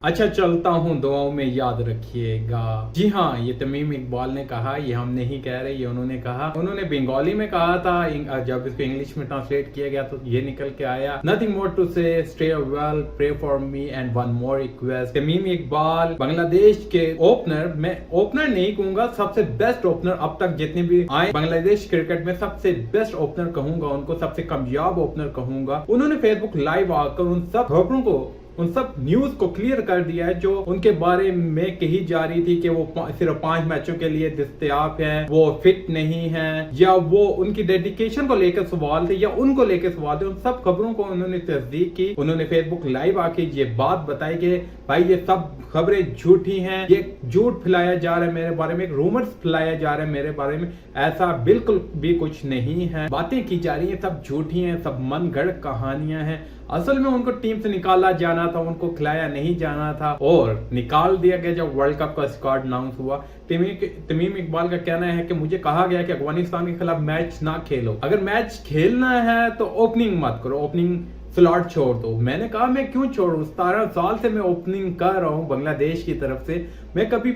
अच्छा चलता हूँ, दुआओं में याद रखिएगा। जी हाँ, ये तमीम इकबाल ने कहा, ये हम नहीं कह रहे, ये उन्होंने कहा। उन्होंने बंगाली में कहा था, जब इसको इंग्लिश में ट्रांसलेट किया गया तो ये निकल के आया, nothing more to say, stay well, pray for me and one more request. Tamim Iqbal Bangladesh के ओपनर, मैं ओपनर नहीं कहूंगा, सबसे बेस्ट ओपनर अब तक जितने भी आए बांग्लादेश क्रिकेट में, सबसे बेस्ट ओपनर कहूंगा उनको, सबसे कामयाब ओपनर कहूंगा। उन्होंने फेसबुक लाइव आकर उन सब खबरों को, उन सब न्यूज को क्लियर कर दिया है जो उनके बारे में कही जा रही थी कि वो सिर्फ 5 मैचों के लिए दस्तयाब है, वो फिट नहीं है, या वो उनकी डेडिकेशन को लेकर सवाल थे, या उनको लेकर सवाल थे। उन सब खबरों को उन्होंने तस्दीक की। उन्होंने फेसबुक लाइव आके ये बात बताई कि भाई ये सब खबरें झूठी हैं, ये झूठ फैलाया जा रहा है मेरे बारे में, एक रूमर्स फैलाया जा रहा है मेरे बारे में, ऐसा बिल्कुल भी कुछ नहीं है। बातें की जा रही है सब झूठी हैं, सब मन गढ़ कहानियां हैं। असल में उनको टीम से निकाला जाना था, उनको खिलाया नहीं जाना था और निकाल दिया गया जब वर्ल्ड कप का स्क्वाड अनाउंस हुआ। तमीम इकबाल का कहना है कि मुझे कहा गया कि अफगानिस्तान के खिलाफ मैच ना खेलो, अगर मैच खेलना है तो ओपनिंग मत करो, ओपनिंग स्लॉट छोड़ दो। मैंने कहा मैं क्यों छोड़ू, 17 साल से मैं ओपनिंग कर रहा हूं बांग्लादेश की तरफ से, मैं कभी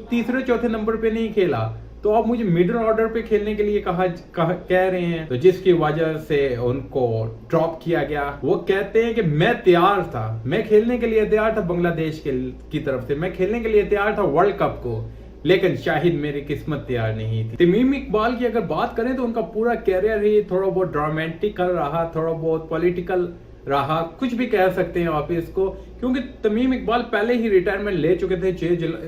तीसरे चौथे नंबर पे नहीं खेला, तो आप मुझे मिडिल ऑर्डर पे खेलने के लिए कह रहे हैं, तो जिसकी वजह से उनको ड्रॉप किया गया। वो कहते हैं कि मैं तैयार था, मैं खेलने के लिए तैयार था बांग्लादेश की तरफ से, मैं खेलने के लिए तैयार था वर्ल्ड कप को, लेकिन शाहिद मेरी किस्मत तैयार नहीं थी। तमीम इकबाल की अगर बात करें तो उनका पूरा कैरियर ही थोड़ा बहुत ड्रामेटिकल रहा, थोड़ा बहुत पॉलिटिकल रहा, कुछ भी कह सकते हैं आप इसको, क्योंकि तमीम इकबाल पहले ही रिटायरमेंट ले चुके थे।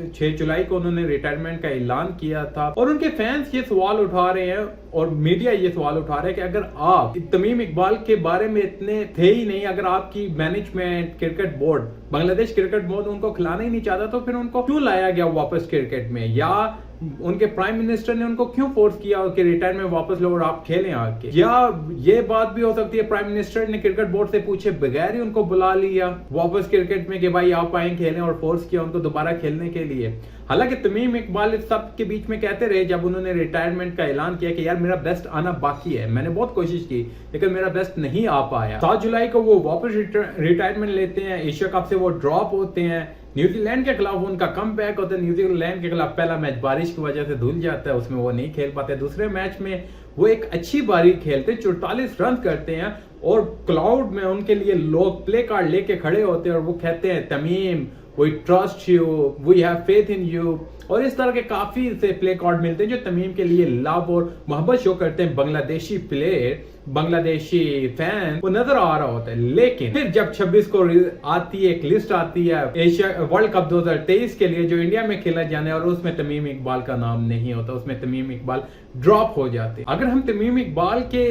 6 जुलाई को उन्होंने रिटायरमेंट का ऐलान किया था और उनके फैंस ये सवाल उठा रहे हैं और मीडिया ये सवाल उठा रहा है कि अगर आप तमीम इकबाल के बारे में इतने थे ही नहीं, अगर आपकी management, cricket board, Bangladesh cricket board उनको खिलाना ही नहीं चाहता, तो फिर उनको क्यों लाया गया वापस क्रिकेट में, या उनके प्राइम मिनिस्टर ने उनको क्यों फोर्स किया कि रिटायरमेंट वापस लो और आप खेलें आके। या ये बात भी हो सकती है प्राइम मिनिस्टर ने क्रिकेट बोर्ड से पूछे बगैर ही उनको बुला लिया वापस क्रिकेट में कि भाई आप आए खेलें, और फोर्स किया उनको दोबारा खेलने के लिए। हालांकि तमीम इकबाल इस सब के बीच में कहते रहे जब उन्होंने रिटायरमेंट का ऐलान किया कि यार मेरा बेस्ट आना बाकी है, मैंने बहुत कोशिश की लेकिन मेरा बेस्ट नहीं आ पाया। 7 जुलाई को वो वापस रिटायरमेंट लेते हैं, एशिया कप से वो ड्रॉप होते हैं, न्यूजीलैंड के खिलाफ उनका कम बैक होता है, न्यूजीलैंड के खिलाफ पहला मैच बारिश की वजह से धुल जाता है, उसमें वो नहीं खेल पाते। दूसरे मैच में वो एक अच्छी बारी खेलते, 44 रन करते हैं और क्लाउड में उनके लिए लोग प्ले कार्ड लेके खड़े होते हैं और वो कहते हैं Tamim we trust you, we have faith in you, और इस तरह के काफी से प्ले कार्ड मिलते हैं जो तमीम के लिए लव और मोहब्बत शो करते हैं। बांग्लादेशी प्लेयर, बांग्लादेशी फैन वो नजर आ रहा होता है। लेकिन फिर जब 26 को आती है, एक लिस्ट आती है एशिया वर्ल्ड कप 2023 के लिए जो इंडिया में खेला जाने, और उसमें तमीम इकबाल का नाम नहीं होता, उसमें तमीम इकबाल ड्रॉप हो जाते। अगर हम तमीम इकबाल के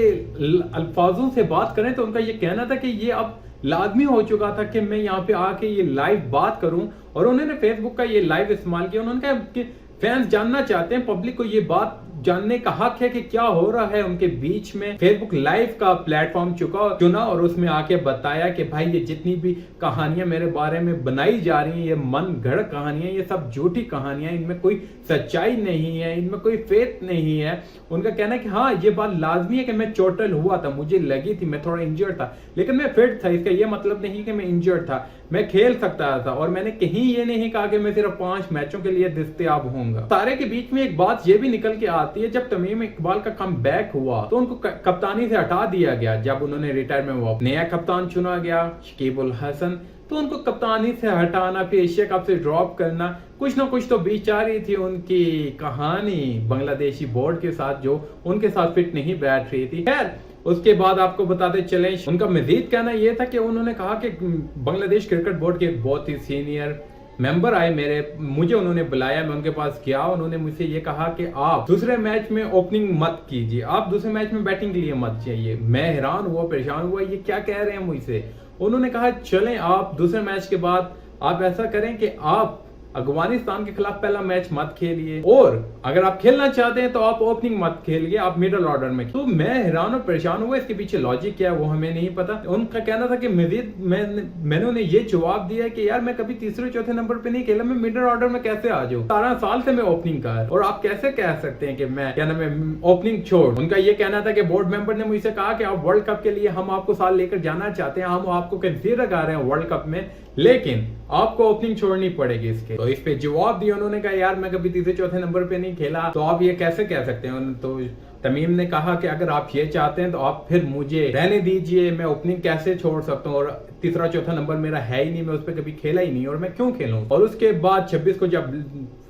अल्फाजों से बात करें तो उनका ये कहना था कि ये अब लाजमी हो चुका था कि मैं यहाँ पे आके ये लाइव बात करूं, और उन्होंने फेसबुक का ये लाइव इस्तेमाल किया। उन्होंने कहा कि फैंस जानना चाहते हैं, पब्लिक को ये बात जानने का हक है कि क्या हो रहा है उनके बीच में। फेसबुक लाइव का प्लेटफॉर्म चुना और उसमें आके बताया कि भाई ये जितनी भी कहानियां मेरे बारे में बनाई जा रही हैं, ये मन गढ़ कहानियां, ये सब झूठी कहानियां, इनमें कोई सच्चाई नहीं है, इनमें कोई फेथ नहीं है। उनका कहना है कि हाँ ये बात लाजमी है कि मैं चोटल हुआ था, मुझे लगी थी, मैं थोड़ा इंजर्ड था, लेकिन मैं फिट था। इसका ये मतलब नहीं कि मैं इंजर्ड था, मैं खेल सकता था, और मैंने कहीं ये नहीं कहा कि मैं सिर्फ 5 मैचों के लिए दस्तयाब होऊंगा। सारे के बीच में एक बात ये भी निकल के आती है, जब तमीम इकबाल का कम बैक हुआ तो उनको कप्तानी से हटा दिया गया। जब उन्होंने रिटायरमेंट हुआ, नया कप्तान चुना गया शकीब उल हसन, तो उनको कप्तानी से हटाना, फिर एशिया कप से ड्रॉप करना, कुछ ना कुछ तो बीच आ रही थी उनकी कहानी बांग्लादेशी बोर्ड के साथ जो उनके साथ फिट नहीं बैठ रही थी। खैर उसके बाद आपको बताते चले, उनका मजीद कहना यह था कि उन्होंने कहा कि बांग्लादेश क्रिकेट बोर्ड के बहुत ही सीनियर मेंबर आए मुझे उन्होंने बुलाया, मैं उनके पास गया, उन्होंने मुझसे ये कहा कि आप दूसरे मैच में ओपनिंग मत कीजिए, आप दूसरे मैच में बैटिंग के लिए मत जाइए। मैं हैरान हुआ, परेशान हुआ, ये क्या कह रहे हैं मुझसे। उन्होंने कहा चलें आप दूसरे मैच के बाद आप ऐसा करें कि आप अफगानिस्तान के खिलाफ पहला मैच मत खेलिए, और अगर आप खेलना चाहते हैं तो आप ओपनिंग मत खेलिए, आप मिडिल ऑर्डर में। तो मैं हैरान और परेशान हुआ, इसके पीछे लॉजिक क्या है वो हमें नहीं पता। उनका कहना था कि मजीद मैंने उन्हें ये जवाब दिया कि यार मैं कभी तीसरे चौथे नंबर पे नहीं खेला, मैं मिडिल ऑर्डर में कैसे आ जाऊं, 17 साल से मैं ओपनिंग कर, और आप कैसे कह सकते हैं कि मैं क्या नाम है ओपनिंग छोड़। उनका ये कहना था कि बोर्ड मेंबर ने मुझसे कहा कि आप वर्ल्ड कप के लिए हम आपको साथ लेकर जाना चाहते हैं, हम आपको कंसीडर कर रहे हैं वर्ल्ड कप में, लेकिन आपको ओपनिंग छोड़नी पड़ेगी इसके। तो इस पे जवाब दिया उन्होंने कहा यार मैं कभी तीसरे चौथे नंबर पे नहीं खेला, तो आप ये कैसे कह सकते हैं। तो तमीम ने कहा कि अगर आप ये चाहते हैं तो आप फिर मुझे रहने दीजिए, मैं ओपनिंग कैसे छोड़ सकता हूँ, और तीसरा चौथा नंबर मेरा है ही नहीं, मैं उस पर कभी खेला ही नहीं और मैं क्यों खेलूं। और उसके बाद 26 को जब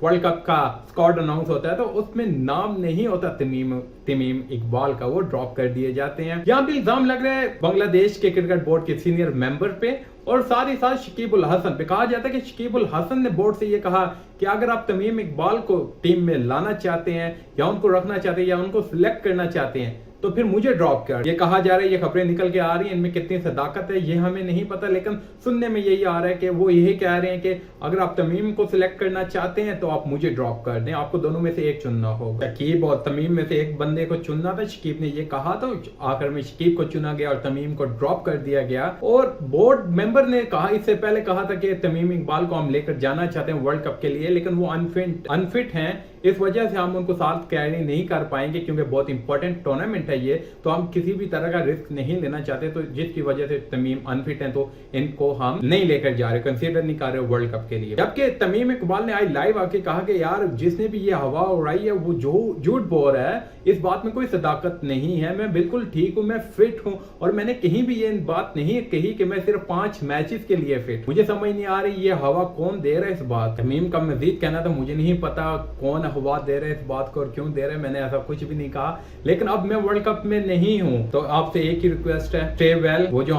वर्ल्ड कप का स्क्वाड अनाउंस होता है तो उसमें नाम नहीं होता तमीम इकबाल का, वो ड्रॉप कर दिए जाते हैं। यहाँ भी इल्जाम लग रहा है बांग्लादेश के क्रिकेट बोर्ड के सीनियर मेंबर पे और साथ ही साथ शकीब उल हसन पे। कहा जाता है कि शकीब उल हसन ने बोर्ड से ये कहा कि अगर आप तमीम इकबाल को टीम में लाना चाहते हैं या उनको रखना चाहते हैं या उनको सिलेक्ट करना चाहते हैं तो फिर मुझे ड्रॉप कर। ये कहा जा रहा है, ये खबरें निकल के आ रही हैं, इनमें कितनी सदाकत है ये हमें नहीं पता, लेकिन सुनने में यही आ रहा है कि वो यही कह रहे हैं कि अगर आप तमीम को सिलेक्ट करना चाहते हैं तो आप मुझे ड्रॉप कर दें, आपको दोनों में से एक चुनना होगा। शकीब और तमीम में से एक बंदे को चुनना था, शकीब ने ये कहा तो आखिर में शकीब को चुना गया और तमीम को ड्रॉप कर दिया गया। और बोर्ड मेंबर ने कहा, इससे पहले कहा था कि तमीम इकबाल को हम लेकर जाना चाहते हैं वर्ल्ड कप के लिए, लेकिन वो अनफिट हैं, इस वजह से हम उनको साथ कैरी नहीं कर पाएंगे क्योंकि बहुत इंपॉर्टेंट टूर्नामेंट है ये, तो हम किसी भी तरह का रिस्क नहीं लेना चाहते, तो जिसकी वजह से तमीम अनफिट हैं तो इनको हम नहीं लेकर जा रहे, कंसीडर नहीं कर रहे वर्ल्ड कप के लिए। जबकि तमीम इकबाल ने आज लाइव आके कहा कि यार जिसने भी ये हवा उड़ाई है वो जो झूठ बोल रहा है, इस बात में कोई सदाकत नहीं है, मैं बिल्कुल ठीक हूँ, मैं फिट हूँ और मैंने कहीं भी ये बात नहीं कही कि मैं सिर्फ 5 मैचेस के लिए फिट। मुझे समझ नहीं आ रही ये हवा कौन दे रहा है इस बात। तमीम का मजीद कहना था मुझे नहीं पता कौन हवा दे रहे इस बात को और क्यों दे रहे, मैंने ऐसा कुछ भी नहीं कहा, लेकिन अब मैं वर्ल्ड कप में नहीं हूं तो आपसे एक ही रिक्वेस्ट है, स्टे वेल। वो जो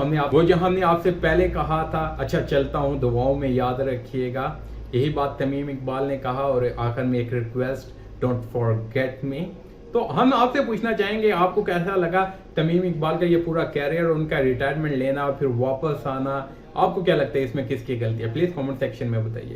हमने आपसे पहले कहा था, अच्छा चलता हूं, दुआओं में याद रखिएगा, यही बात तमीम इकबाल ने कहा। और आखिर में एक रिक्वेस्ट, डोंट फॉरगेट मी। तो हम आपसे पूछना चाहेंगे आपको कैसा लगा तमीम इकबाल का ये पूरा कैरियर, उनका रिटायरमेंट लेना और फिर वापस आना, आपको क्या लगता है इसमें किसकी गलती है, प्लीज कमेंट सेक्शन में बताइए।